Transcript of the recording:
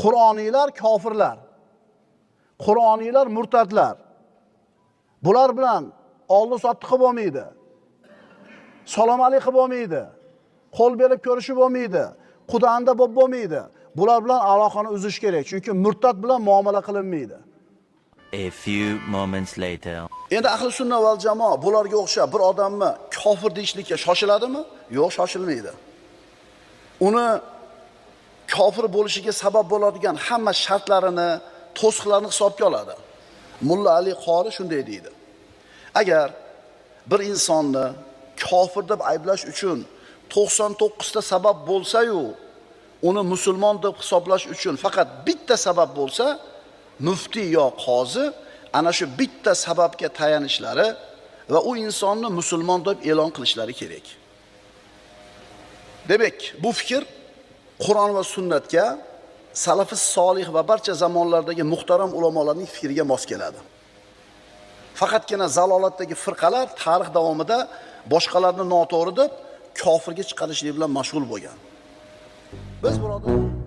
Qur'oniylar kofirlar. Qur'oniylar murtadlar. Bular bilan oldi sotdi qilib bo'lmaydi. Salom alaykum qilib bo'lmaydi. Qo'l berib ko'rishib bo'lmaydi. Qudanda bo'lib bo'lmaydi. Bular bilan aloqani uzish kerak. Chunki murtad bilan muomala qilinmaydi. A few moments later. Endi ahli sunna val jamoa bularga o'xshab bir odamni kofir deyishlikka shoshiladimi? Yo'q, shoshilmaydi. Uni kofir bo'lishiga sabab bo'ladigan hamma shartlarini, to'siqlarni hisobga oladi. Mulla Ali Qori shunday deydi. Agar bir insonni kofir deb ayblash uchun 99 ta sabab bo'lsa-yu, uni musulmon deb hisoblash uchun faqat bitta sabab bo'lsa, muftiy yo qozi ana shu bitta sababga tayanishlari va u insonni musulmon deb e'lon qilishlari kerak. Demak, bu fikr Qur'on va sunnatga, salafis solih va barcha zamonlardagi muhtaram ulamolarning fikriga mos keladi. Faqatgina zalolatdagi firqalar tarix davomida boshqalarni noto'g'ri deb kofirga chiqarishlik bilan mashg'ul bo'lgan. Biz birodar